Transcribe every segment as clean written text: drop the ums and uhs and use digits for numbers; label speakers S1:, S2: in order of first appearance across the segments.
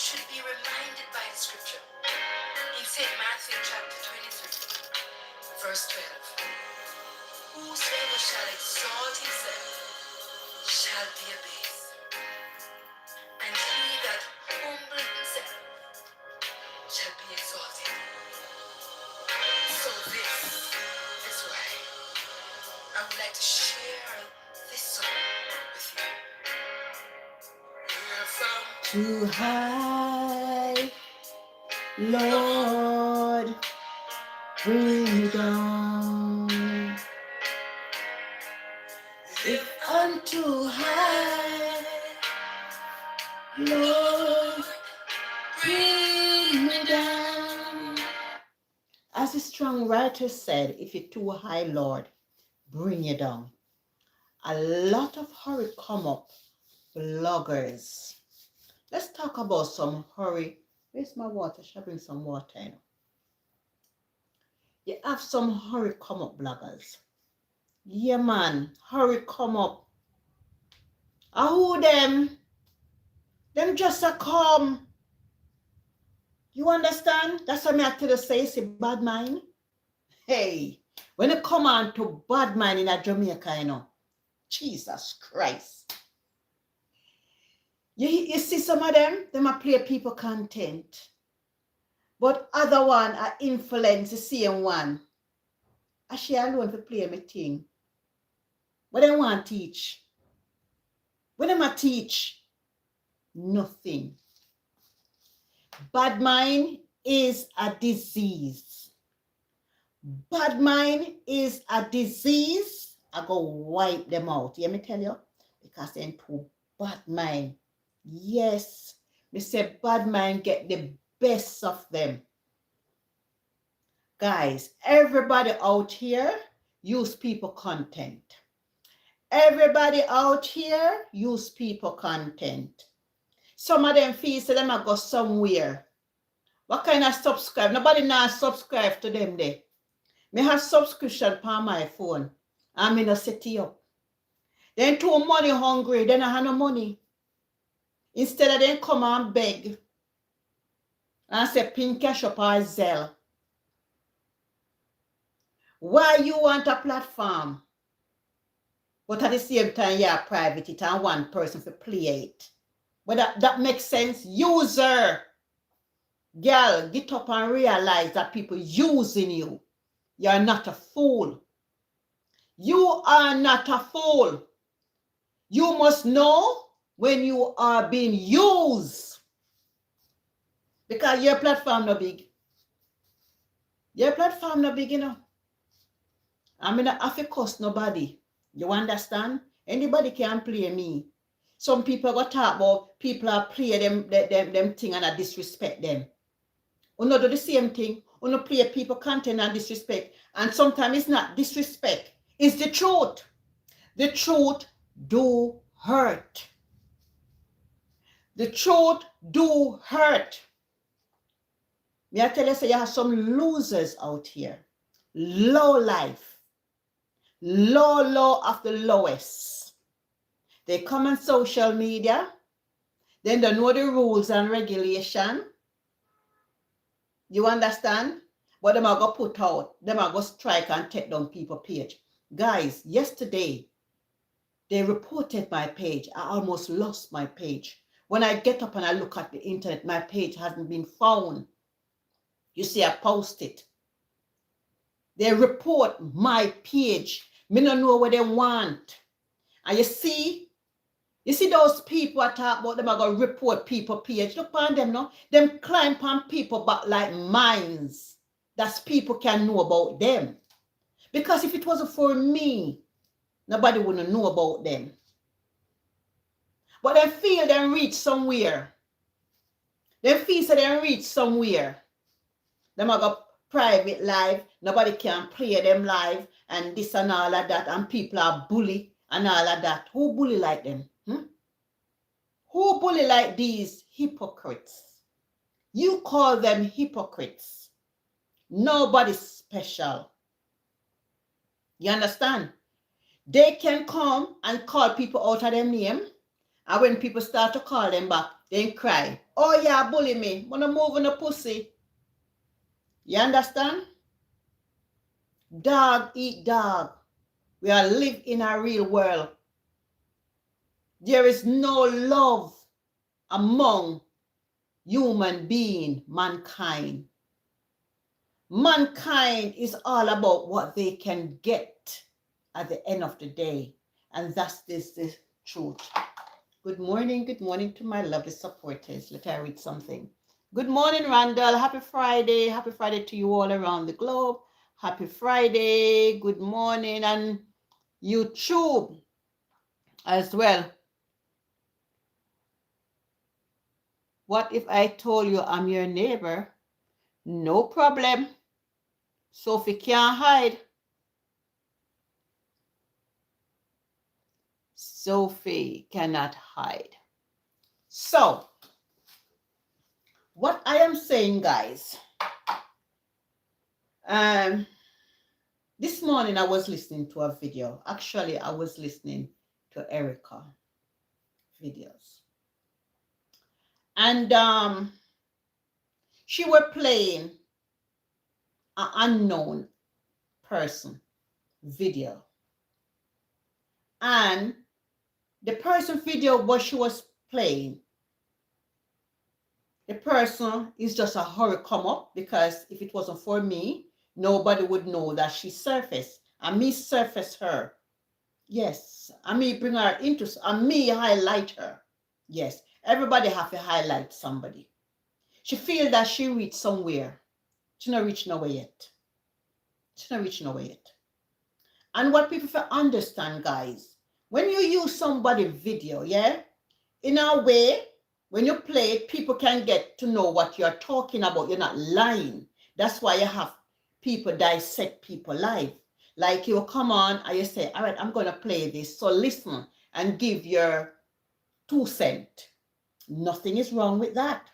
S1: should be reminded by the scripture. In St. Matthew chapter 23, verse 12. Whosoever shall exalt himself shall be abased, and he that humbleth himself shall be exalted. So this is why I would like to share this song with you. Too high, Lord, bring me down. If I'm too high, Lord, bring me down. As the strong writer said, if you're too high, Lord, bring you down. A lot of hurry come up, bloggers. Let's talk about some hurry. Where's my water? Shall I bring some water in? You have some hurry come up, bloggers. Yeah, man, hurry come up. Who them? Them just a come. You understand? That's what me have to say, it's a bad mind. Hey, when it come on to bad mind in a Jamaica, you know, Jesus Christ. You see some of them are play people content. But other one are influence the same one. I share alone to play my thing. What they want to teach? What them a teach? Nothing. Bad mind is a disease. Bad mind is a disease. I go wipe them out. Let me tell you? Because they're too bad mind. Yes. Me say bad mind get the best of them. Guys, everybody out here use people content. Everybody out here use people content. Some of them feel so them a go somewhere. What kind of subscribe? Nobody now subscribe to them there. Me have subscription on my phone. I'm in a city up. Then too money hungry, then I have no money. Instead of them come and beg and say pin cash up or Zelle. Why you want a platform? But at the same time, you are private it and one person to play it. But that makes sense. User. Girl, get up and realize that people using you. You're not a fool. You are not a fool. You must know when you are being used. Because your platform no big. Your platform no big, you know. I mean, I have to cost nobody. You understand? Anybody can play me. Some people go talk about people are play them thing and I disrespect them. You know, do the same thing. You know, play people content and disrespect. And sometimes it's not disrespect. It's the truth. The truth do hurt. The truth do hurt. May I tell you, so you have some losers out here. Low life. Low of the lowest. They come on social media. Then they know the rules and regulation. You understand? But them are going to put out. Them are going to strike and take down people's page. Guys, yesterday, they reported my page. I almost lost my page. When I get up and I look at the internet, my page hasn't been found. You see, I post it. They report my page. Me don't know what they want. And you see those people I talk about, them are going to report people page. Look on them, no? Them climb on people back like mines. That's people can know about them. Because if it wasn't for me, nobody wouldn't know about them. But they feel they reach somewhere. They feel so they reach somewhere. Them are got private life. Nobody can play them live and this and all of that. And people are bully and all of that. Who bully like them? Who bully like these hypocrites? You call them hypocrites. Nobody special. You understand? They can come and call people out of their name. And when people start to call them back, they cry. Oh yeah, bully me. Wanna move on a pussy. You understand? Dog eat dog. We are live in a real world. There is no love among human being, mankind. Mankind is all about what they can get at the end of the day. And that's the truth. Good morning to my lovely supporters. Let I read something. Good morning, Randall. Happy Friday. Happy Friday to you all around the globe. Happy Friday. Good morning. And YouTube as well. What if I told you I'm your neighbor? No problem. Sophie can't hide. Sophie cannot hide. So, what I am saying, guys, this morning I was listening to a video. Actually, I was listening to Erica videos. And she were playing an unknown person video. And the person video what she was playing, the person is just a hurry come up, because if it wasn't for me, nobody would know that she surfaced. And me surface her. Yes. And me bring her into, and me highlight her. Yes. Everybody have to highlight somebody. She feel that she reached somewhere. She not reach nowhere yet. She not reach nowhere yet. And what people understand, guys, when you use somebody video, yeah, in a way, when you play it, people can get to know what you're talking about. You're not lying. That's why you have people dissect people live. Like you come on and you say, all right, I'm going to play this. So listen and give your 2 cents. Nothing is wrong with that.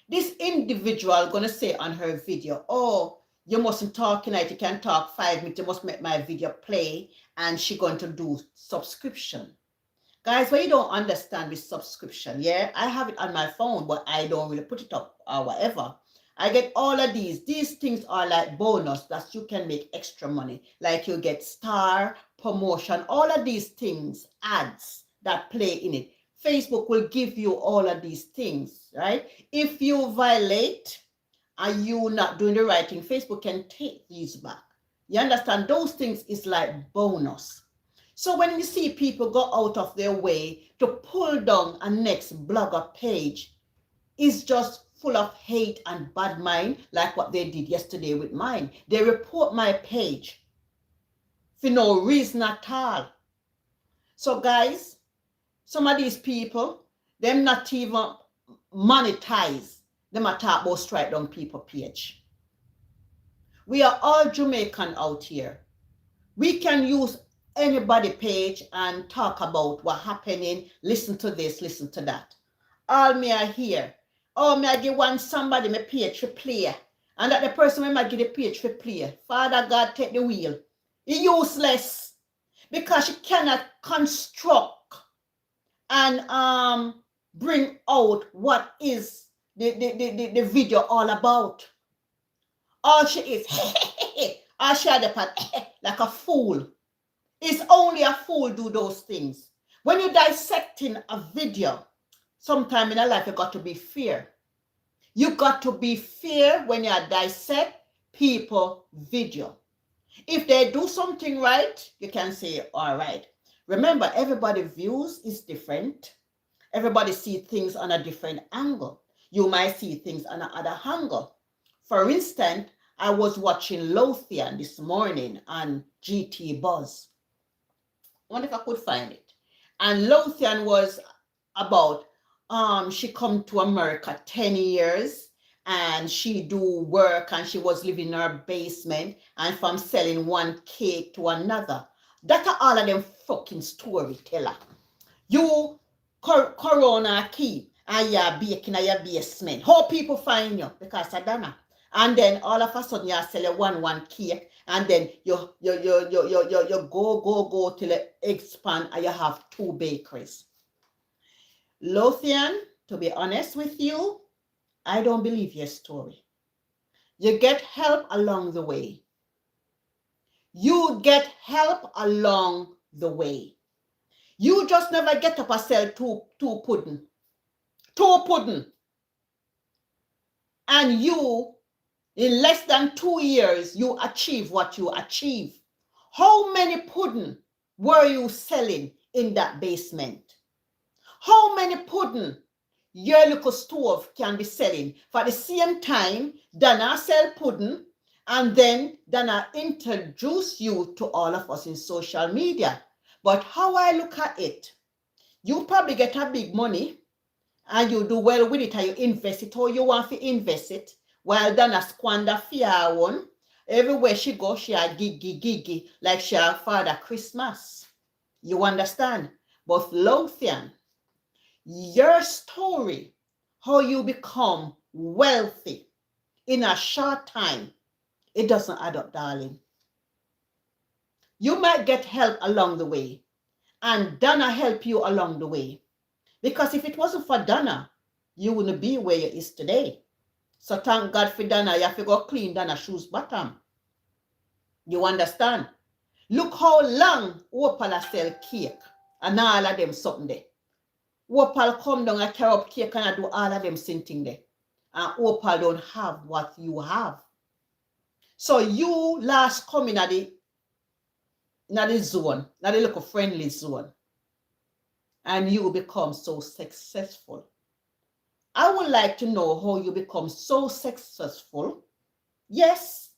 S1: This individual going to say on her video, oh, you mustn't talk tonight. You can talk 5 minutes. You must make my video play. And she going to do subscription. Guys, what you don't understand with subscription, yeah, I have it on my phone, but I don't really put it up or whatever. I get all of these. These things are like bonus that you can make extra money. Like you get star, promotion, all of these things, ads that play in it. Facebook will give you all of these things, right? If you violate and you not doing the right thing, Facebook can take these back. You understand? Those things is like bonus. So when you see people go out of their way to pull down a next blogger page, it's just full of hate and bad mind, like what they did yesterday with mine. They report my page for no reason at all. So guys, some of these people, them not even monetize. Them a talk about strike down people page. We are all Jamaican out here. We can use anybody page and talk about what happening, listen to this, listen to that. All me are here. Oh, me I give one somebody my page for play. And that the person when I give the page for play. Father God take the wheel. It's useless. Because she cannot construct and bring out what is the video all about. All she is, all she had like a fool. It's only a fool do those things. When you're dissecting a video, sometime in your life you got to be fair. You got to be fair when you dissect people video. If they do something right, you can say, all right. Remember, everybody's views is different. Everybody sees things on a different angle. You might see things on another angle. For instance, I was watching Lothian this morning on GT Buzz. I wonder if I could find it. And Lothian was about, she come to America 10 years and she do work and she was living in her basement and from selling one cake to another. That are all of them fucking storyteller. You corona keep and you're baking at your basement. How people find you? Because I don't know. And then all of a sudden you sell one cake and then you go till it expand and you have 2 bakeries. Lothian, to be honest with you, I don't believe your story. You get help along the way. You get help along the way. You just never get up and sell two pudding. Two pudding. And you, in less than 2 years, you achieve what you achieve. How many pudding were you selling in that basement? How many pudding your little stove can be selling? For the same time, Dana sell pudding, and then Dana introduce you to all of us in social media. But how I look at it, you probably get a big money and you do well with it and you invest it, or you want to invest it, while Dana squander fear one. Everywhere she goes, she a giggy, like she a Father Christmas. You understand? But Lothian, your story, how you become wealthy in a short time, it doesn't add up, darling. You might get help along the way, and Dana help you along the way. Because if it wasn't for Dana, you wouldn't be where you is today. So thank God for Dana. You have to go clean Dana shoes bottom. You understand? Look how long Opal sell cake and all of them something there. Opal come down and carry up cake and I do all of them sitting there. And Opal don't have what you have. So you last come in at the zone, not the little friendly zone. And you become so successful. I would like to know how you become so successful. Yes,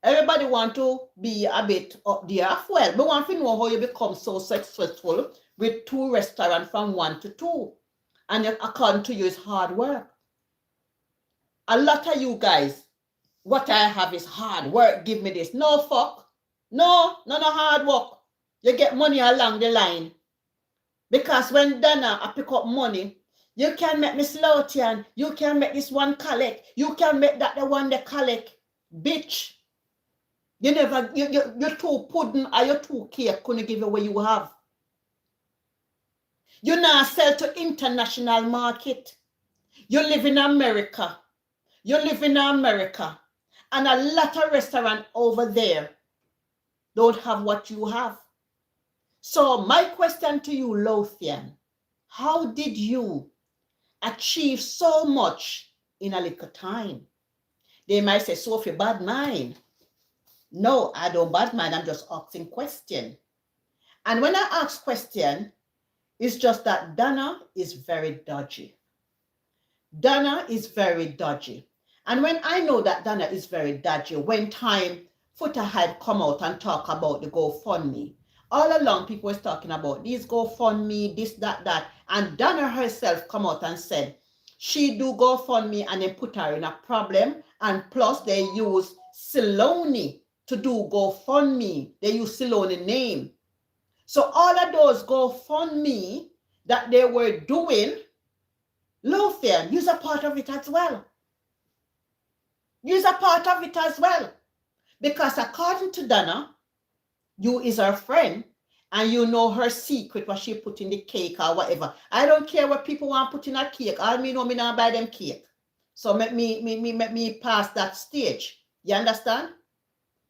S1: everybody want to be a bit up there as well. But want to know how you become so successful with 2 restaurants from 1 to 2. And according to you, it's hard work. A lot of you guys, what I have is hard work. Give me this. No fuck. No hard work. You get money along the line. Because when Dana I pick up money, you can make Miss Lotian, you can make this one collect, you can make that the one they collect. Bitch. You never, you're too pudding or you're too cake couldn't give away you have. You now sell to international market. You live in America. You live in America. And a lot of restaurants over there don't have what you have. So my question to you, Lothian, how did you achieve so much in a little time? They might say, Sophie, bad mind. No, I don't bad mind. I'm just asking question. And when I ask question, it's just that Dana is very dodgy. Dana is very dodgy. And when I know that Dana is very dodgy, when time Footer had come out and talk about the GoFundMe, all along people was talking about these GoFundMe, this, that. And Dana herself come out and said, she do GoFundMe and then put her in a problem. And plus they use Siloni to do GoFundMe. They use Siloni name. So all of those GoFundMe that they were doing, Lothian, use a part of it as well. Use a part of it as well. Because according to Dana, you is her friend and you know her secret, what she put in the cake or whatever. I don't care what people want to put in a cake. All me know me not buy them cake. So make me pass that stage. You understand?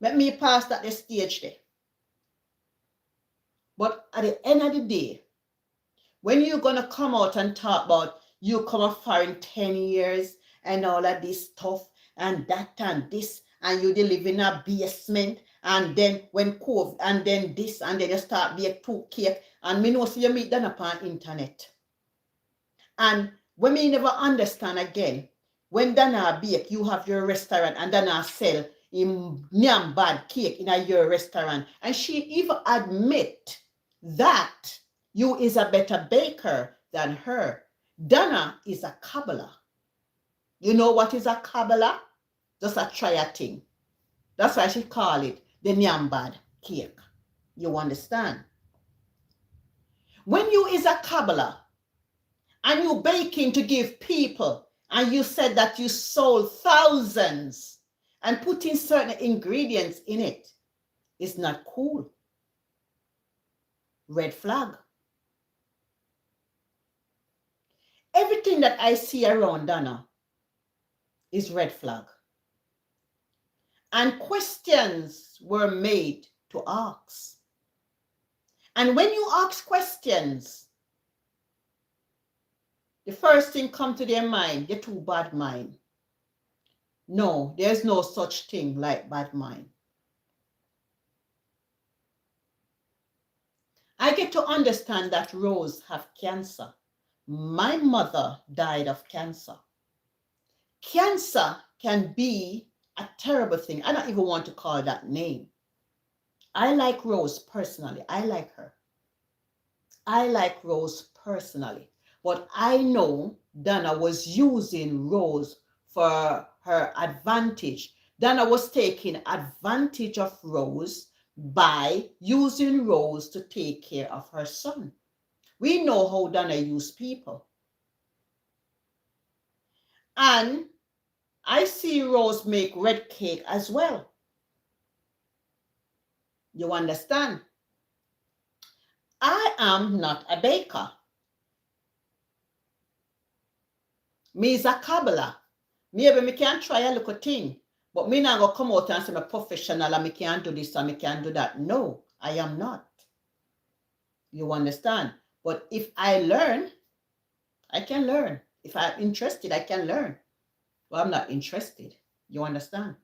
S1: Make me pass that the stage there. But at the end of the day, when you're going to come out and talk about you come up for in 10 years and all of this stuff and that and this, and you live in a basement, and then when COVID, and then this, and then you start bake 2 cake, and me know so you meet them upon internet. And when me never understand again, when Dana bake, you have your restaurant, and Dana sell in nyam bad cake in your restaurant, and she even admit that you is a better baker than her. Dana is a Kabbalah. You know what is a Kabbalah? Just a try a thing. That's why she call it the Nyambad cake. You understand? When you is a Kabbalah and you baking to give people, and you said that you sold thousands and putting certain ingredients in it, it's not cool. Red flag. everything that I see around Donna is red flag. And questions were made to ask. And when you ask questions, the first thing come to their mind, you're too bad mind. No, there's no such thing like bad mind. I get to understand that Rose have cancer. My mother died of cancer. Cancer can be a terrible thing. I don't even want to call that name. I like Rose personally. I like her. I like Rose personally. But I know Donna was using Rose for her advantage. Donna was taking advantage of Rose by using Rose to take care of her son. We know how Donna used people. And I see Rose make red cake as well. You understand? I am not a baker. Me is a cobbler. Maybe me can try a little thing, but me not gonna come out and say I'm a professional and me can't do this and me can't do that. No, I am not. You understand? But if I learn, I can learn. If I'm interested, I can learn. Well, I'm not interested. You understand?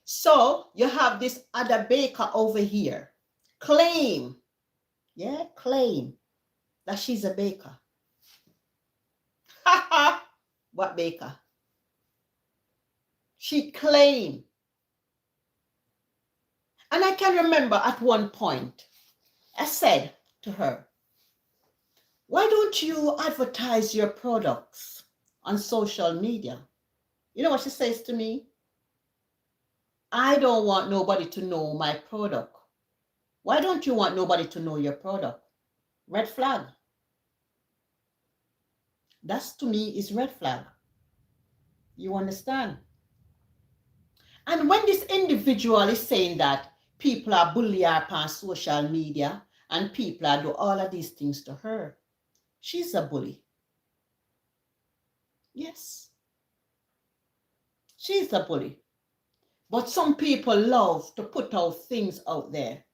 S1: So you have this other baker over here claim that she's a baker. Ha ha! What baker? She claimed. And I can remember at one point, I said to her, why don't you advertise your products on social media? You know what she says to me? I don't want nobody to know my product. Why don't you want nobody to know your product? Red flag. That's to me is red flag. You understand? And when this individual is saying that people are bullying her on social media and people are doing all of these things to her, she's a bully. Yes. She's a bully. But some people love to put out things out there.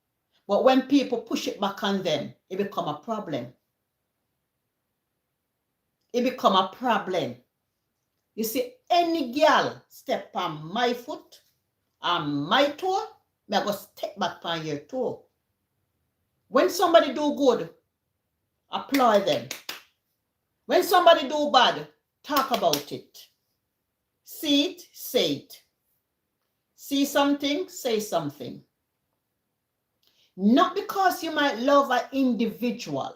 S1: But when people push it back on them, it becomes a problem. It becomes a problem. You see, any girl step on my foot, on my toe, I go step back on your toe. When somebody do good, applaud them. When somebody do bad, talk about it. See it, say it. See something, say something. Not because you might love an individual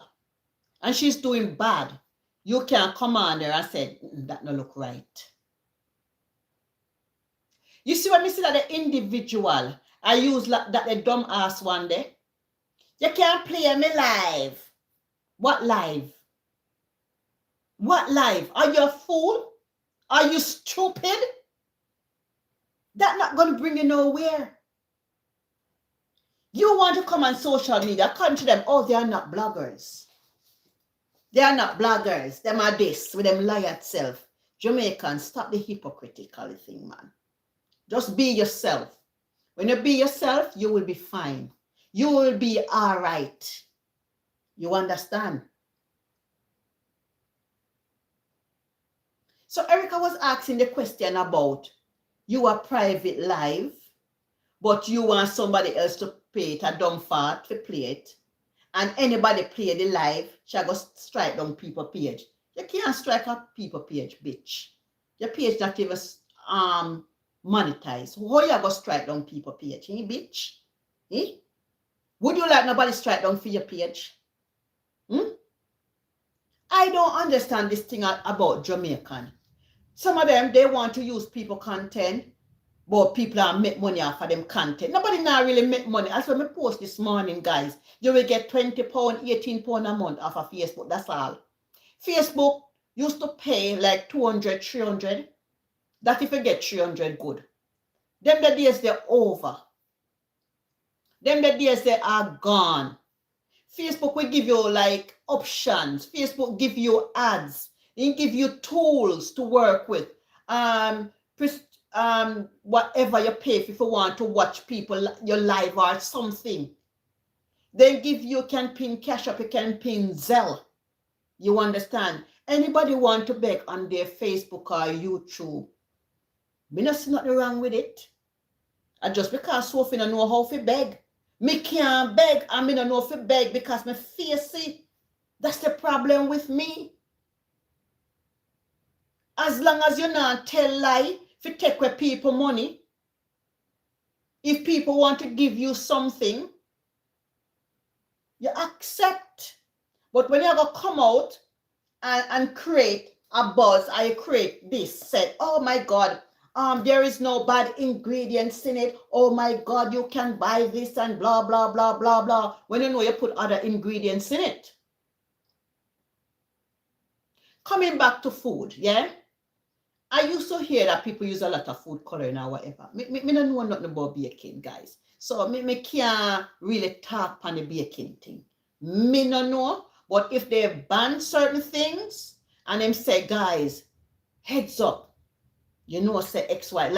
S1: and she's doing bad, you can come on there and say, that no look right. You see when me see that the individual, I use that the dumb ass one day. You can't play me live. What live? What live? Are you a fool? Are you stupid? That's not going to bring you nowhere. You want to come on social media, come to them, oh, they are not bloggers. They are not bloggers. Them are this, with them lie self. Jamaicans, stop the hypocritical thing, man. Just be yourself. When you be yourself, you will be fine. You will be all right. You understand? So Erica was asking the question about you are private live, but you want somebody else to play it, a dumb fart to play it, and anybody play the live, she go strike down people page. You can't strike up people page, bitch. Your page not even monetize. How you go strike down people page, bitch? Eh? Would you like nobody strike down for your page? I don't understand this thing about Jamaican. Some of them, they want to use people content, but people are make money off of them content. Nobody now really make money. As when I post this morning, guys, you will get £20, £18 a month off of Facebook. That's all. Facebook used to pay like 200, 300. That if you get 300, good. Them the days they're over. Them the days they are gone. Facebook will give you like options. Facebook give you ads. It give you tools to work with. Whatever you pay if you want to watch people your live or something. They give you can pin Cash App, you can pin Zelle. You understand? Anybody want to beg on their Facebook or YouTube? Me not see nothing wrong with it. And just because Sophie don't know how to beg, me can't beg and me don't know how to beg because me face it. That's the problem with me. As long as you not tell lie, if you take away people money, if people want to give you something, you accept. But when you ever come out and create a buzz, I create this, said, oh my God, there is no bad ingredients in it. Oh my God, you can buy this and blah, blah, blah, blah, blah. When you know you put other ingredients in it. Coming back to food, yeah? I used to hear that people use a lot of food coloring or whatever. Me don't know nothing about baking, guys. So me can't really talk on the baking thing. Me no know. But if they ban certain things and them say, guys, heads up, you know, say XY,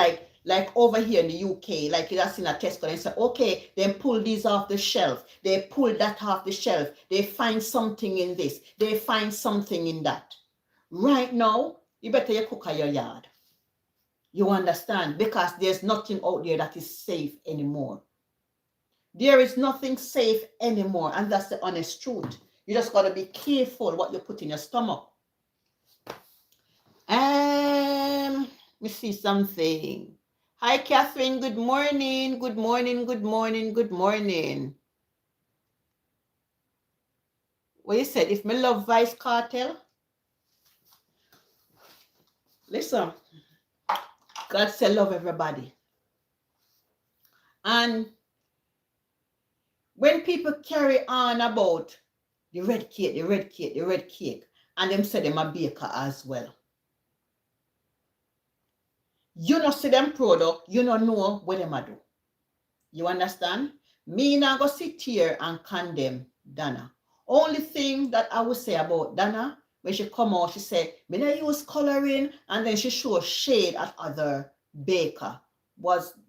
S1: like over here in the UK, like you just in a Tesco and say, okay, then pull these off the shelf. They pull that off the shelf. They find something in this. They find something in that. Right now, you better you cook at your yard. You understand? Because there's nothing out there that is safe anymore. There is nothing safe anymore. And that's the honest truth. You just got to be careful what you put in your stomach. Let me see something. Hi, Catherine. Good morning. Good morning. Good morning. Good morning. What you said? If me love Vice Cartel? Listen. God said love everybody. And when people carry on about the red cake, the red cake, the red cake, and them say them a baker as well. You not see them product, you don't know what them a do. You understand? Me not go sit here and condemn Dana. Only thing that I would say about Dana, when she come out, she said, me not use coloring, and then she show shade at other baker.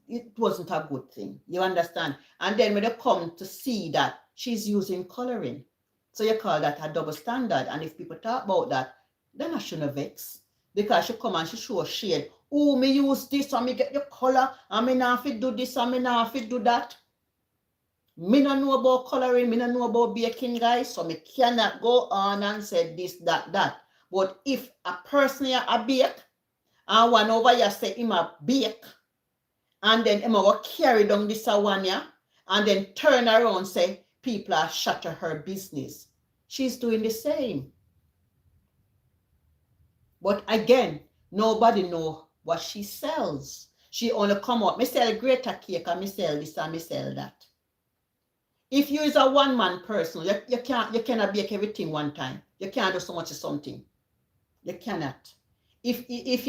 S1: It wasn't a good thing. You understand? And then when they come to see that she's using coloring, so you call that a double standard. And if people talk about that, then I shouldn't vex. Because she come and she show shade. Oh, me use this and me get your color. And me not fit do this and me not fit do that. Me not know about coloring. Me not know about baking, guys. So me cannot go on and say this, that, that. But if a person here a bake, and one over here say him a bake, and then him will carry down this one here, and then turn around and say, people are shatter her business. She's doing the same. But again, nobody know what she sells. She only come out, me sell greater cake and me sell this and me sell that. If you is a one-man person, you cannot bake everything one time. You can't do so much of something. You cannot. If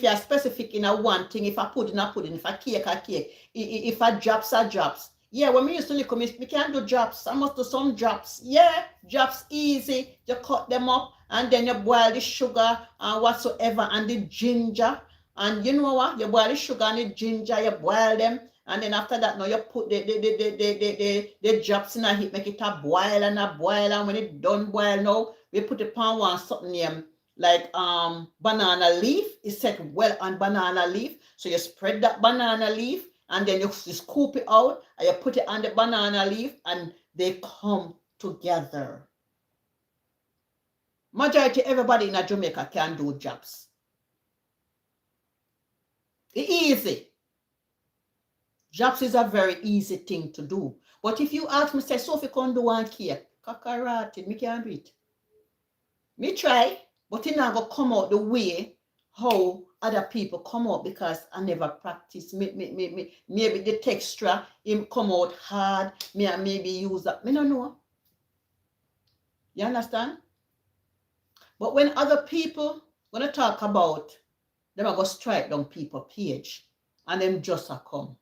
S1: you're specific in a one thing, if I pudding, a pudding, if I cake, a cake, if I drops, a drops. Yeah, when we used to look, we can't do drops. I must do some drops. Yeah, drops easy. You cut them up and then you boil the sugar and whatsoever and the ginger. And you know what? You boil the sugar and the ginger, you boil them. And then after that, now you put the drops in a heat, make it a boil. And when it done boil now, we put it on one something name like banana leaf. It's set well on banana leaf. So you spread that banana leaf and then you scoop it out and you put it on the banana leaf and they come together. Majority everybody in Jamaica can do jobs. It's easy. Jobs is a very easy thing to do. But if you ask me, say, Sophie, can do one cake? Kakarati, me can't do it. Me try, but it not gonna come out the way how other people come out because I never practice. Maybe the texture it come out hard. Maybe use that. Me don't know. You understand? But when other people gonna talk about them, I go strike down people page and them just a come.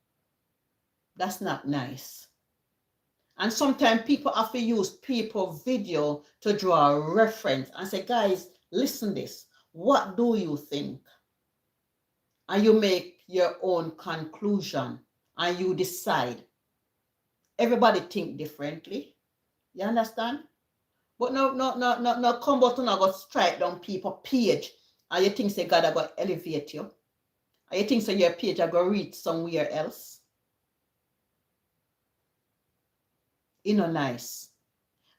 S1: That's not nice. And sometimes people have to use people video to draw a reference and say, guys, listen this. What do you think? And you make your own conclusion and you decide. Everybody think differently. You understand? But no, come out and go strike down people page. And you think say God are going to elevate you. And you think so your page are going to reach somewhere else. You know, nice.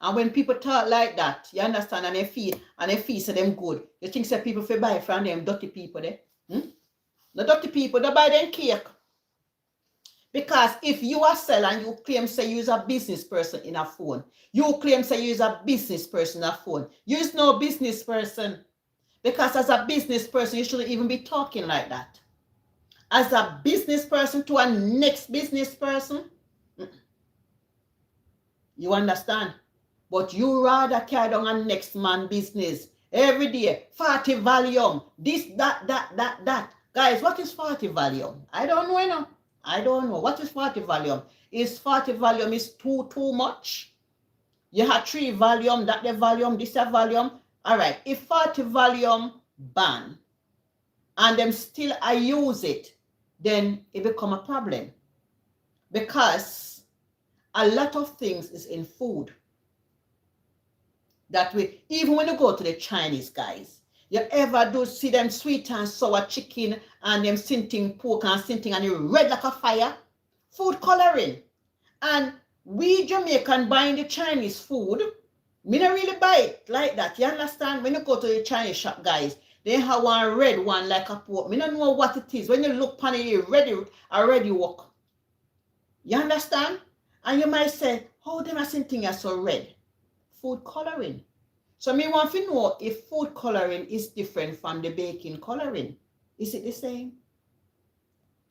S1: And when people talk like that, you understand, and they feel so them good. You think say people feel buy from them dirty people there? The dirty people, they buy them cake. Because if you are selling, you claim say you is a business person in a phone. You claim say you is a business person in a phone. You is no business person. Because as a business person, you shouldn't even be talking like that. As a business person to a next business person, you understand? But you rather carry on a next man business every day. 40 volume, this, that. Guys, what is 40 volume? I don't know, you know. I don't know. What is 40 volume? Is 40 volume is too much? You have 3 volume, that the volume, this a volume. All right, if 40 volume ban and them still I use it, then it become a problem. Because a lot of things is in food. That way, even when you go to the Chinese guys, you ever do see them sweet and sour chicken and them sinting pork and sinting and you red like a fire? Food coloring. And we Jamaican buying the Chinese food, me not really buy it like that. You understand? When you go to the Chinese shop, guys, they have one red one like a pork. Me don't know what it is. When you look upon it, it already work. You understand? And you might say, how them are sinting are so red? Food coloring. So me want to know if food coloring is different from the baking coloring. Is it the same?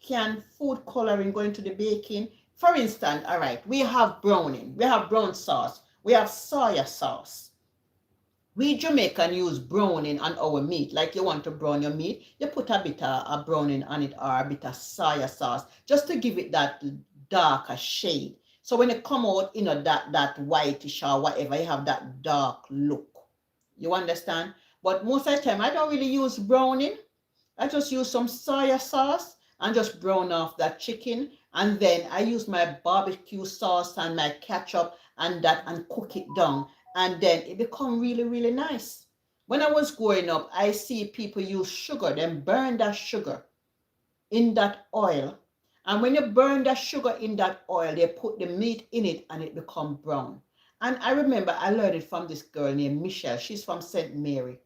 S1: Can food coloring go into the baking? For instance, all right, we have browning, we have brown sauce, we have soya sauce. We Jamaican use browning on our meat. Like you want to brown your meat, you put a bit of browning on it or a bit of soya sauce just to give it that darker shade. So when it come out, you know, that whitish or whatever, you have that dark look. You understand? But most of the time, I don't really use browning. I just use some soya sauce and just brown off that chicken. And then I use my barbecue sauce and my ketchup and cook it down. And then it become really, really nice. When I was growing up, I see people use sugar, then burn that sugar in that oil. And when you burn that sugar in that oil, they put the meat in it and it become brown. And I remember I learned it from this girl named Michelle. She's from St. Mary.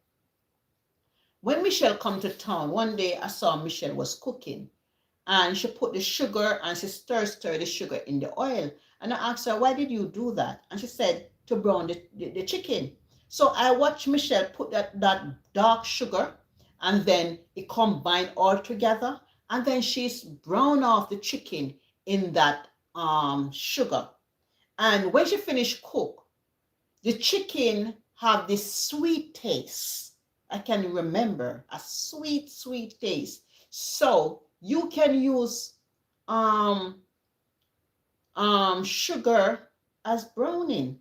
S1: When Michelle come to town, one day I saw Michelle was cooking. And she put the sugar and she stir the sugar in the oil. And I asked her, why did you do that? And she said, to brown the chicken. So I watched Michelle put that dark sugar and then it combined all together. And then she's brown off the chicken in that sugar. And when she finished cook, the chicken have this sweet taste. I can remember a sweet, sweet taste. So you can use sugar as browning.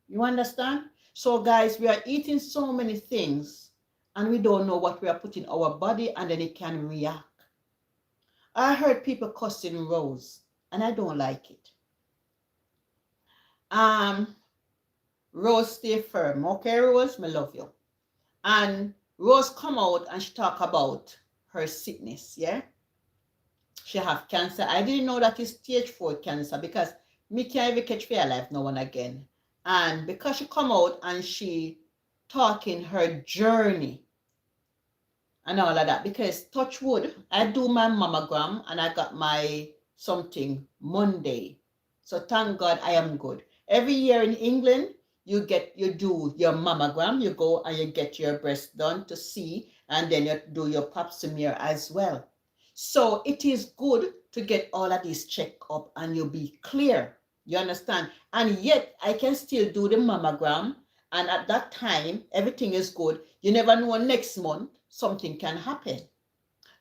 S1: You understand? So guys, we are eating so many things and we don't know what we are putting in our body and then it can react. I heard people cussing Rose and I don't like it. Rose, stay firm. Okay, Rose, I love you. And Rose come out and she talk about her sickness, yeah? She have cancer. I didn't know that it's stage 4 cancer because me can't even catch fair life now and again. And because she come out and she talking her journey and all of that, because touch wood, I do my mammogram and I got my something Monday. So thank God I am good. Every year in England, you do your mammogram, you go and you get your breast done to see, and then you do your pap smear as well. So it is good to get all of this checked up and you'll be clear. You understand? And yet I can still do the mammogram. And at that time, everything is good. You never know, next month, something can happen.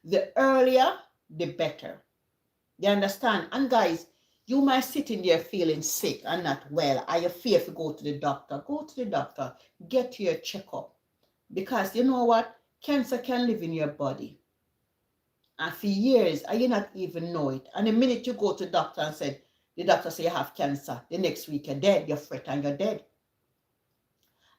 S1: The earlier, the better. You understand? And guys, You might sit in there feeling sick and not well. Are you fear to go to the doctor? Go to the doctor. Get your checkup. Because you know what? Cancer can live in your body. And for years, and you not even know it. And the minute you go to the doctor and said, the doctor say you have cancer, the next week you're dead, you're fret and you're dead.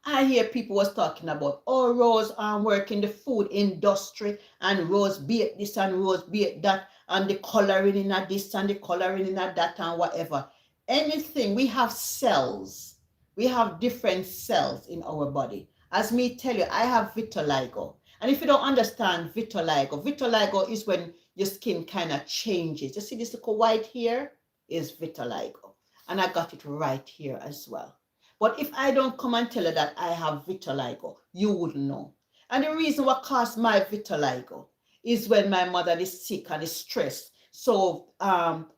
S1: I hear people was talking about, oh, Rose work in the food industry and Rose bake this and Rose bake that and the coloring in a this and the coloring in a that and whatever. Anything, we have cells. We have different cells in our body. As me tell you, I have vitiligo. And if you don't understand vitiligo is when your skin kind of changes. You see this little white here is vitiligo. And I got it right here as well. But if I don't come and tell you that I have vitiligo, you wouldn't know. And the reason what caused my vitiligo is when my mother is sick and is stressed. So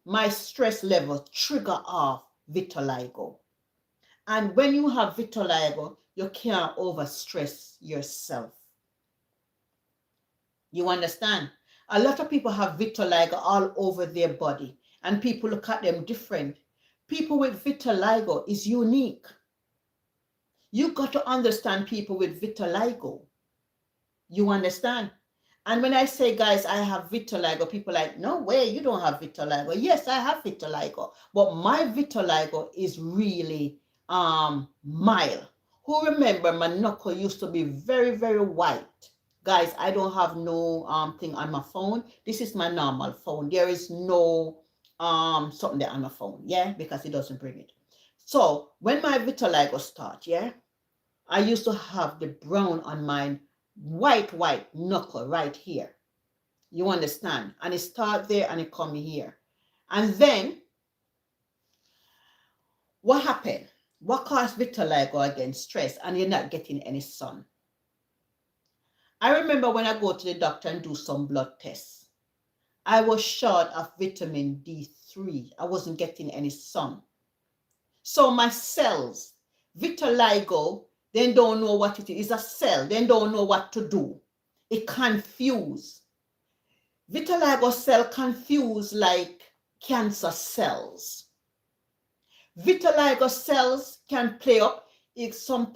S1: my stress level trigger off vitiligo. And when you have vitiligo, you can't overstress yourself. You understand? A lot of people have vitiligo all over their body, and people look at them different. People with vitiligo is unique. You got to understand people with vitiligo. You understand? And when I say, guys, I have vitiligo, people are like, no way, you don't have vitiligo. Yes, I have vitiligo, but my vitiligo is really mild. Who remember my knuckle used to be very, very white? Guys, I don't have no thing on my phone. This is my normal phone. There is no something there on my phone, yeah, because it doesn't bring it. So when my vitiligo start, yeah, I used to have the brown on my white knuckle right here. You understand? And it start there and it come here. And then what happened? What caused vitiligo again? Stress, and you're not getting any sun. I remember when I go to the doctor and do some blood tests, I was short of vitamin D3. I wasn't getting any sun. So my cells, vitiligo, they don't know what it is. It's a cell. They don't know what to do. It confuse. Vitiligo cell confuse like cancer cells. Vitiligo cells can play up. If some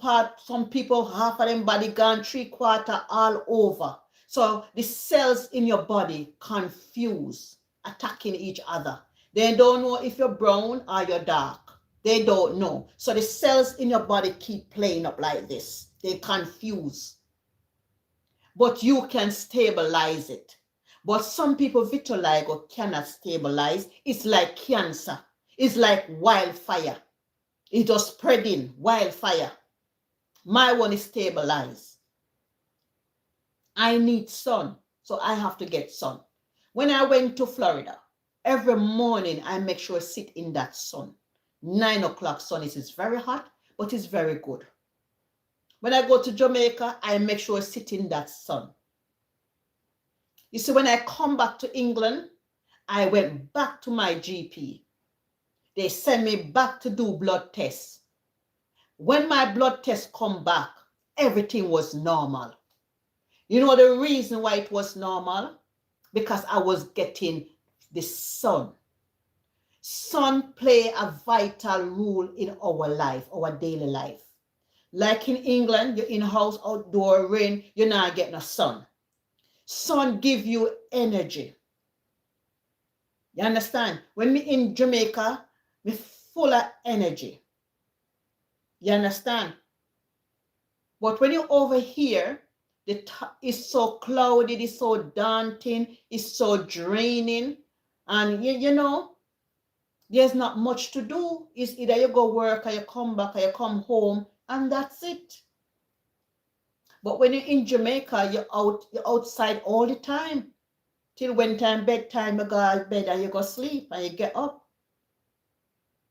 S1: people, half of them body gone, 3/4 all over. So the cells in your body confuse, attacking each other. They don't know if you're brown or you're dark. They don't know. So the cells in your body keep playing up like this. They confuse. But you can stabilize it. But some people, vitiligo cannot stabilize. It's like cancer. It's like wildfire. It just spreading, wildfire. My one is stabilized. I need sun, so I have to get sun. When I went to Florida, every morning I make sure I sit in that sun. 9 o'clock sun is very hot, but it's very good. When I go to Jamaica, I make sure I sit in that sun. You see, when I come back to England, I went back to my GP. They sent me back to do blood tests. When my blood tests come back, everything was normal. You know the reason why it was normal? Because I was getting the sun. Sun play a vital role in our life, our daily life. Like in England, you're in house, outdoor, rain, you're not getting a sun. Sun give you energy. You understand? When me in Jamaica, me full of energy. You understand? But when you're over here, it's so cloudy, it's so daunting, it's so draining. And you know, there's not much to do. It's either you go work or you come back or you come home and that's it. But when you're in Jamaica, you're outside all the time. Till when bedtime, you go to bed and you go sleep and you get up.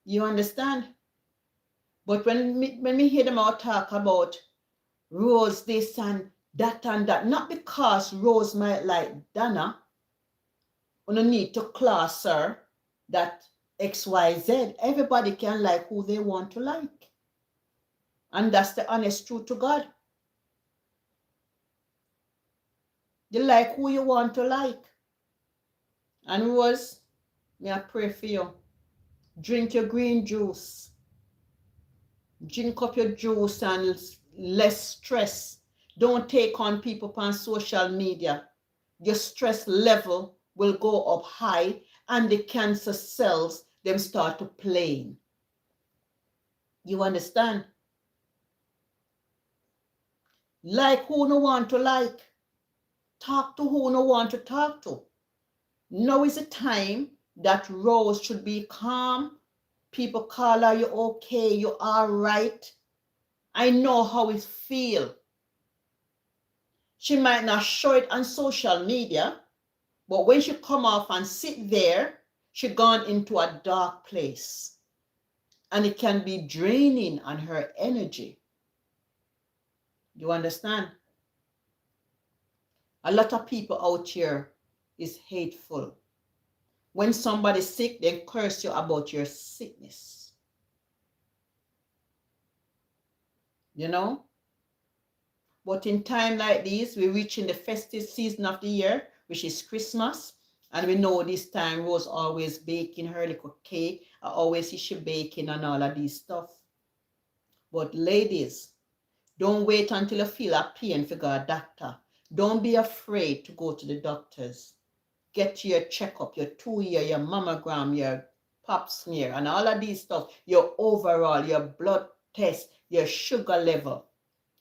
S1: You understand? But when me hear them all talk about Rose this and that, not because Rose might like Donna, you don't need to class her that XYZ. Everybody can like who they want to like. And that's the honest truth to God. You like who you want to like. And Rose, may I pray for you. Drink your green juice. Drink up your juice and less stress. Don't take on people on social media. Your stress level will go up high and the cancer cells, them start to plane. You understand? Like who no want to like. Talk to who no want to talk to. Now is the time that Rose should be calm. People call her, you okay, you all right. I know how it feel. She might not show it on social media, but when she come off and sit there, she gone into a dark place. And it can be draining on her energy. You understand? A lot of people out here is hateful. When somebody's sick, they curse you about your sickness. You know? But in time like this, we're reaching the festive season of the year, which is Christmas. And we know this time Rose always baking her little cake. I always see she baking and all of these stuff. But ladies, don't wait until you feel a pain to go to a doctor. Don't be afraid to go to the doctors. Get your checkup, your 2-year, your mammogram, your pap smear, and all of these stuff. Your overall, your blood test, your sugar level.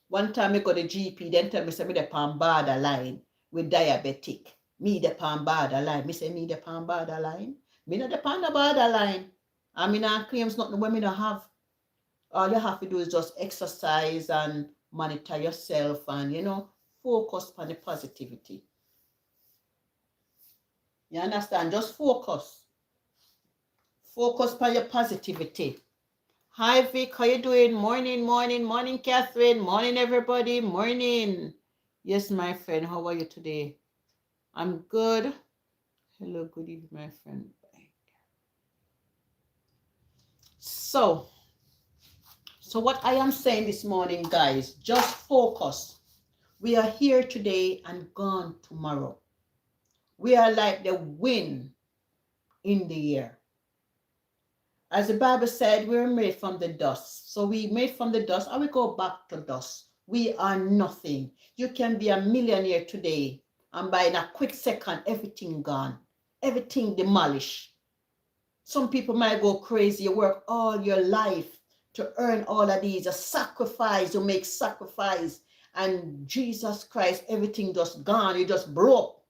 S1: One time I go to GP, then tell me, say, me the pan borderline with diabetic. Me the pan borderline. Me say, me the pan borderline. Me not the pan borderline. I mean, I claims nothing when me not have. All you have to do is just exercise and monitor yourself and, you know, focus on the positivity. You understand? Just focus. Focus on your positivity. Hi, Vic. How you doing? Morning, morning, morning, Catherine. Morning, everybody. Morning. Yes, my friend. How are you today? I'm good. Hello, good evening, my friend. So what I am saying this morning, guys, just focus. We are here today and gone tomorrow. We are like the wind in the air. As the Bible said, we're made from the dust. So we made from the dust and we go back to dust. We are nothing. You can be a millionaire today and by in a quick second, everything gone. Everything demolished. Some people might go crazy. You work all your life to earn all of these. A sacrifice, you make sacrifice. And Jesus Christ, everything just gone. You just broke.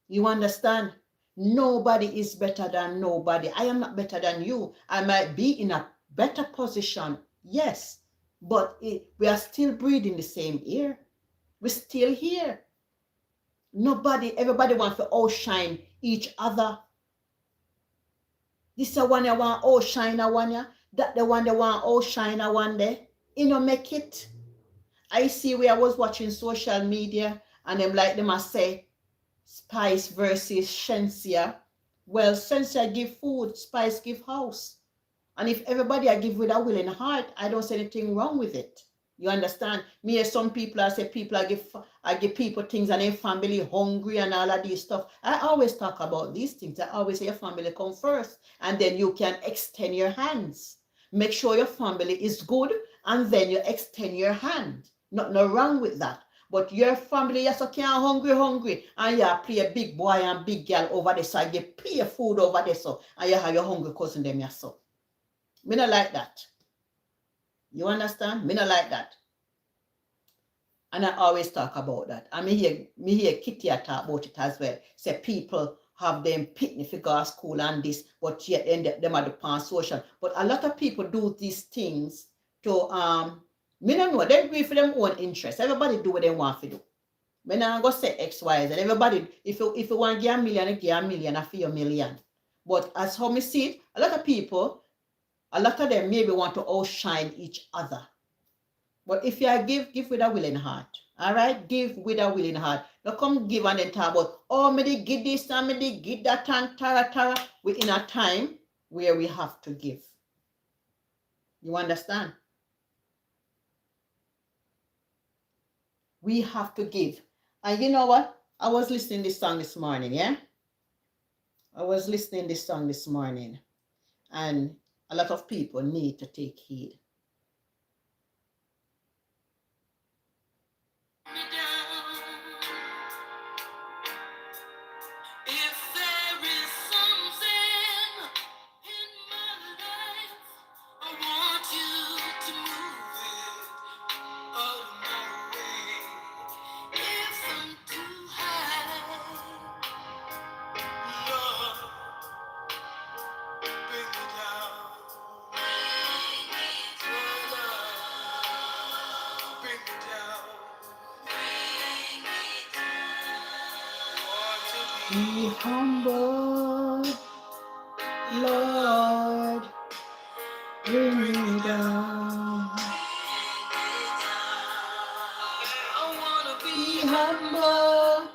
S1: You understand? Nobody is better than nobody. I am not better than you. I might be in a better position, yes, but we are still breathing the same air. We're still here. Everybody wants to outshine each other. This is one you want outshine a one, that the one they want outshine a one day. You know, make it. I see where I was watching social media and them must say, Spice versus Shensia. Well, Shensia give food, Spice give house. And if everybody I give with a willing heart, I don't see anything wrong with it. You understand? Me as some people, I say people, I give people things and their family hungry and all of these stuff. I always talk about these things. I always say your family come first and then you can extend your hands. Make sure your family is good and then you extend your hand. Nothing wrong with that. But your family, you so can't hungry, and you play a big boy and big girl over there, so you pay food over there, so, and you have your hungry cousin them, yeah, so. Me not like that. You understand? Me not like that. And I always talk about that. And me hear Kitty talk about it as well. Say people have them picnic for go to school and this, but yet then them are the pan social. But a lot of people do these things to me don't know, they agree for them own interest. Everybody do what they want to do. When I go say X, Y, Z, everybody, if you want to get a million, you get a million, I feel a million. But as how me see it, a lot of people, a lot of them maybe want to outshine each other. But if you give with a willing heart. All right? Give with a willing heart. Now come give and then talk about, oh, me they give this and me they give that and tara. We're in a time where we have to give. You understand? We have to give. And you know what? I was listening to this song this morning, yeah? I was listening to this song this morning. And a lot of people need to take heed. Be humble, Lord, bring me down. I wanna be humble,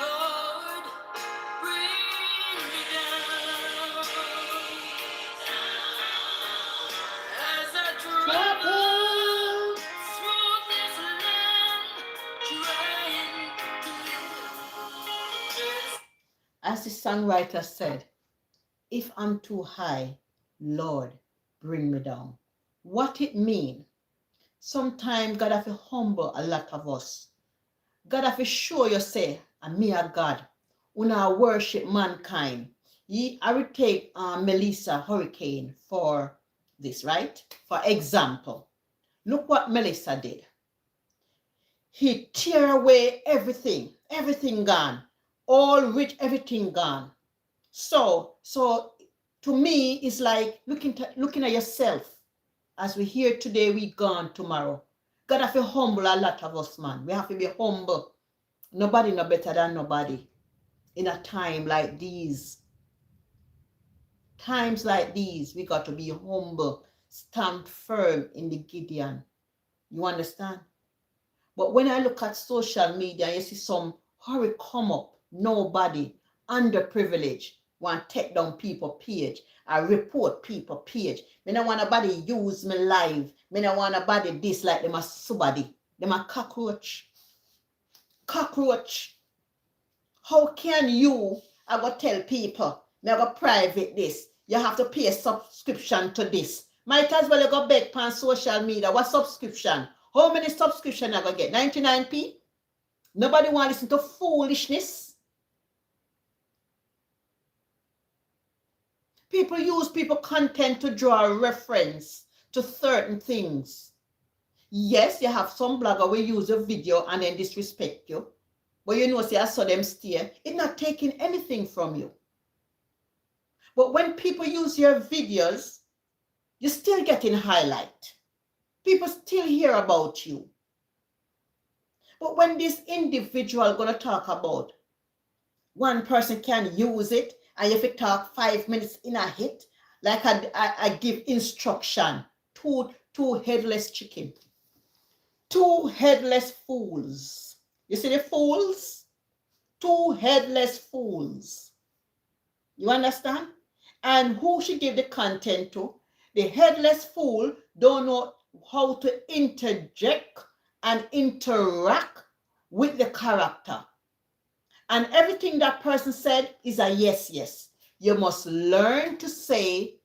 S1: Lord, bring me down. As I travel through this land, trying to live. As the songwriter said, if I'm too high, Lord, bring me down. What it mean? Sometimes God have to humble a lot of us. God have to show you say, and me a God, una worship mankind. I will take Melissa Hurricane for this, right? For example, look what Melissa did. He tear away everything gone, all rich, everything gone. So to me, it's like looking at yourself. As we here today, we gone tomorrow. God have to humble a lot of us, man. We have to be humble. Nobody no better than nobody. In a time like these, we got to be humble, stand firm in the Gideon. You understand? But when I look at social media, you see some hurry come up, nobody, underprivileged, want to take down people page, I report people page. Me no want nobody use me live. Me no want nobody dislike them as somebody. Them a cockroach. Cockroach. How can you, I go tell people, me I go private this. You have to pay a subscription to this. Might as well you go beg on social media. What subscription? How many subscription I go get? 99p? Nobody want to listen to foolishness. People use people content to draw a reference to certain things. Yes, you have some blogger will use a video and then disrespect you. But you know, see, I saw them steer. It's not taking anything from you. But when people use your videos, you're still getting highlight. People still hear about you. But when this individual going to talk about, one person can use it, and if it talk 5 minutes in a hit, like I give instruction, two headless chicken, two headless fools. You see the fools? Two headless fools. You understand? And who should give the content to? The headless fool don't know how to interject and interact with the character. And everything that person said is a yes, yes. You must learn to say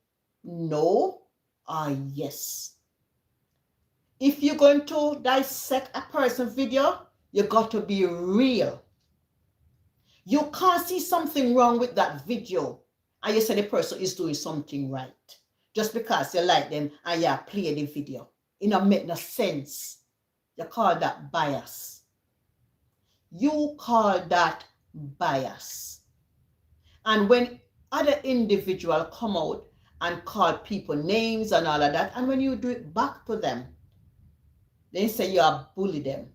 S1: no or yes. If you're going to dissect a person's video, you got to be real. You can't see something wrong with that video and you say the person is doing something right. Just because you like them and you play the video. It don't make no sense. You call that bias. You call that bias. And when other individuals come out and call people names and all of that, and when you do it back to them, they say you are bully them.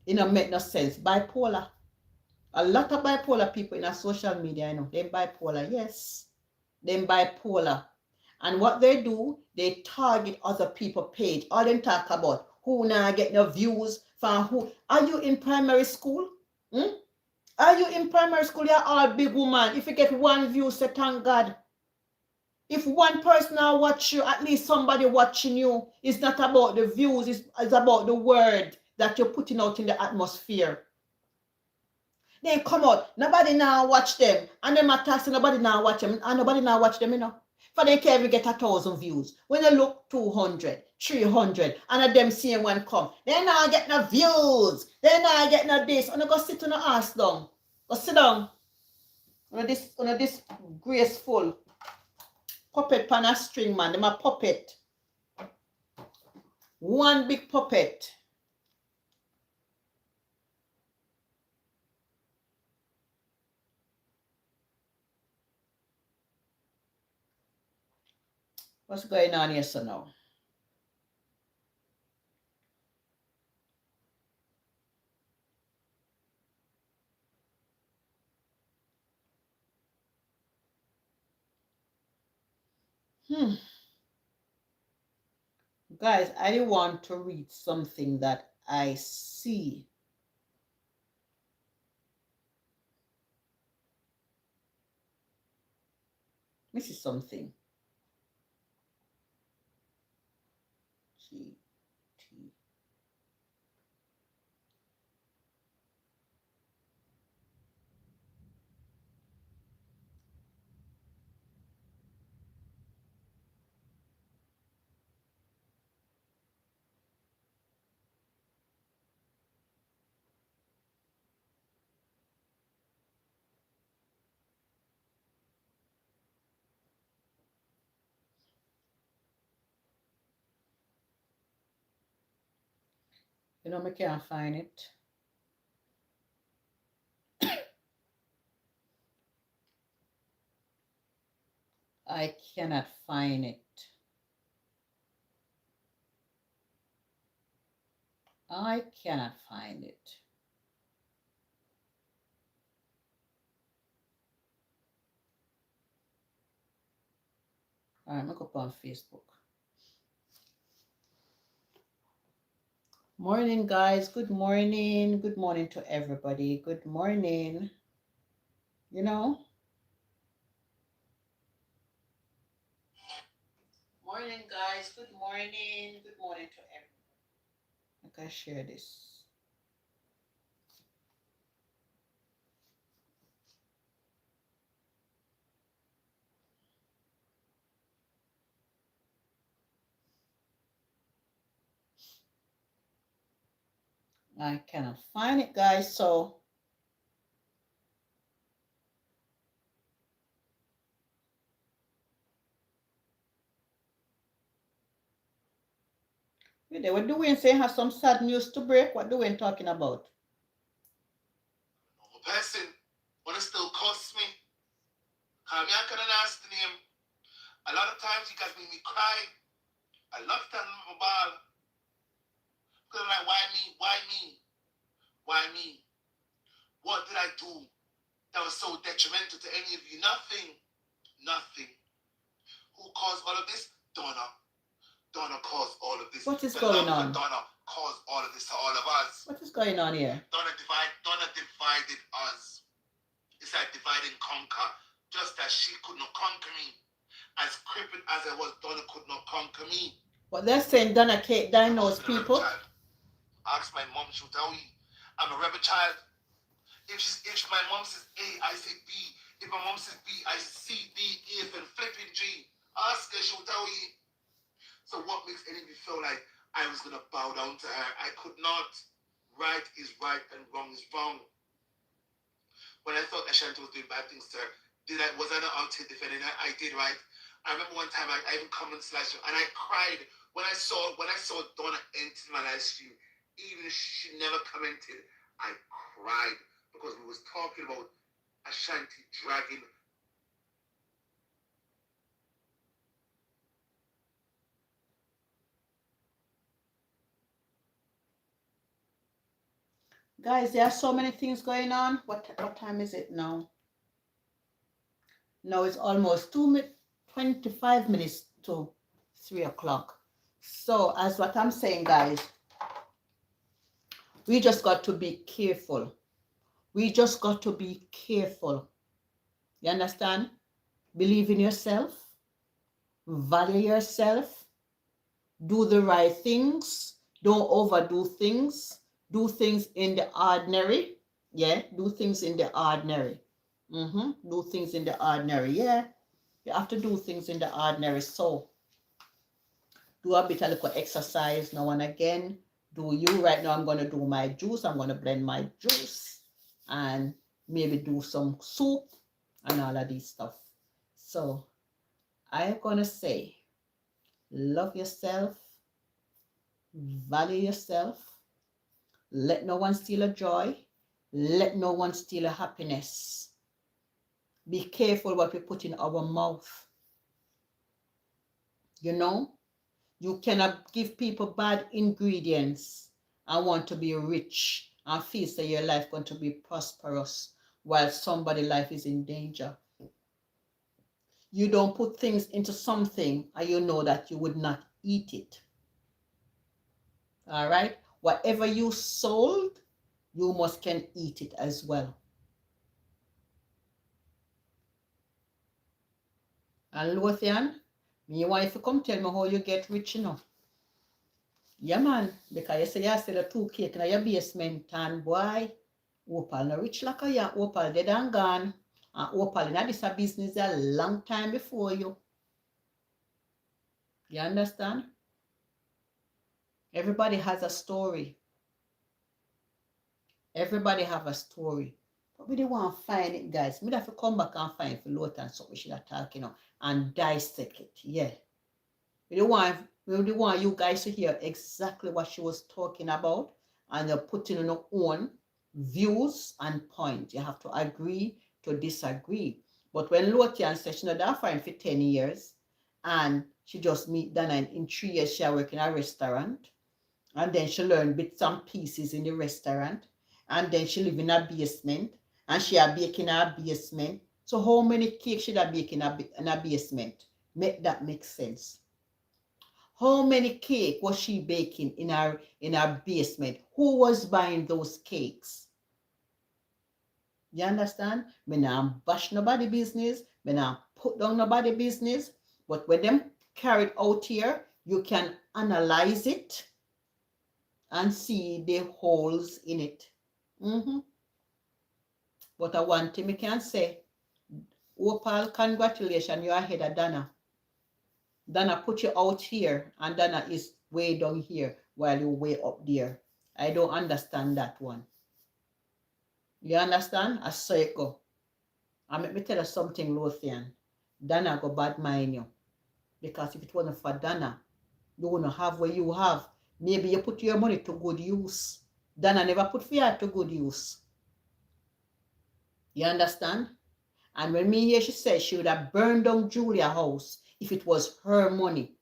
S1: It don't make no sense. Bipolar. A lot of bipolar people in our social media, you know, they're bipolar, yes. They're bipolar. And what they do, they target other people's page. All them talk about who now get no views from who. Are you in primary school? Are you in primary school? You're all big woman. If you get one view, say thank God. If one person now watch you, at least somebody watching you. It's not about the views, it's about the word that you're putting out in the atmosphere. They come out. Nobody now watch them. And them attacks, nobody now watch them. And nobody now watch them, you know. For they can't even get 1,000 views. When you look 200, 300, and them seeing one come, they now get no views. They now get no this. And they go sit on the ass down. Go sit down. On this graceful puppet pan a string, man. Them a puppet. One big puppet. What's going on here, so now? Guys, I want to read something that I see. This is something. GT. You know, I can't find it. I cannot find it. I cannot find it. All right, look up on Facebook. Morning, guys. Good morning. Good morning to everybody. Good morning. You know? Morning, guys. Good morning. Good morning to everybody. Okay, share this. I cannot find it, guys, so what Dwayne say have some sad news to break? What Dwayne talking about?
S2: Person, what it still costs me. I'm not gonna ask the name. A lot of times you guys make me cry. I love that little ball. Because I'm like, why me? Why me? Why me? What did I do that was so detrimental to any of you? Nothing. Nothing. Who caused all of this? Donna. Donna caused all of this.
S1: What is going on?
S2: Donna caused all of this to all of us.
S1: What is going on here?
S2: Donna divided us. It's like divide and conquer. Just as she could not conquer me. As crippled as I was, Donna could not conquer me.
S1: What they're saying, Donna can't diagnose people.
S2: Ask my mom, she'll tell you. I'm a rebel child. If my mom says A, I say B. If my mom says B, I say C, D, E, F, and flipping G. Ask her, she'll tell you. So what makes any of you feel like I was going to bow down to her? I could not. Right is right and wrong is wrong. When I thought Ashanti was doing bad things to her, was I not out here defending her? I did, right? I remember one time I even commented slash and I cried when I saw Donna enter my live stream. Even if she never commented, I cried because we was talking about Ashanti dragging.
S1: Guys, there are so many things going on. What time is it now? Now it's almost 25 minutes to 3 o'clock. So as what I'm saying, guys, we just got to be careful. We just got to be careful. You understand? Believe in yourself. Value yourself. Do the right things. Don't overdo things. Do things in the ordinary. Yeah, do things in the ordinary. Do things in the ordinary. Yeah, you have to do things in the ordinary. So do a bit of little exercise now and again. Do you right now? I'm gonna do my juice. I'm gonna blend my juice and maybe do some soup and all of these stuff. So I'm gonna say, love yourself, value yourself, let no one steal a joy, let no one steal a happiness. Be careful what we put in our mouth. You know, you cannot give people bad ingredients and want to be rich and feel that your life going to be prosperous while somebody's life is in danger. You don't put things into something and you know that you would not eat it. All right? Whatever you sold, you must can eat it as well. And Lothian, me want you to come tell me how you get rich, you know. Yeah, man, because you say you sell a 2 cake in your basement, and boy, Opal no rich like you. Opal dead and gone. And Opal in this business a long time before you. You understand? Everybody has a story. Everybody have a story. But we don't want to find it, guys. We have to come back and find for Lot and so we should have talked, you know, and dissect it. Yeah. We don't want you guys to hear exactly what she was talking about and you're putting in your own views and points. You have to agree to disagree. But when Lotian said she not friend for 10 years and she just meet Dana in 3 years she work in a restaurant and then she learn bits and pieces in the restaurant and then she live in a basement and she a bake in a basement. So how many cakes should I bake in a basement? Make that make sense. How many cake was she baking in her basement? Who was buying those cakes? You understand? Me not bash nobody business. Me not put down nobody business. But when them carried out here, you can analyze it and see the holes in it. But one thing I can say, Opal, congratulations, you're ahead of Dana. Dana put you out here and Dana is way down here while you're way up there. I don't understand that one. You understand? I saw it go. And let me tell you something, Lothian. Dana go bad mind you. Because if it wasn't for Dana, you wouldn't have what you have. Maybe you put your money to good use. Dana never put fear to good use. You understand? And when me hear she said she would have burned down Julia's house if it was her money.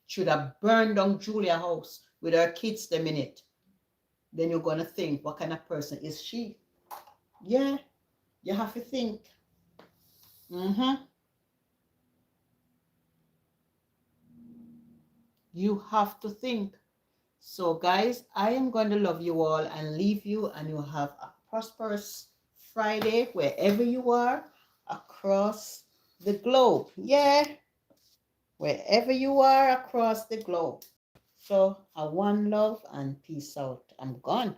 S1: She would have burned down Julia's house with her kids them in it. Then you're going to think, what kind of person is she? Yeah, you have to think. You have to think. So guys, I am going to love you all and leave you and you have a prosperous Friday wherever you are across the globe. Yeah, wherever you are across the globe. So, one love and peace out. I'm gone.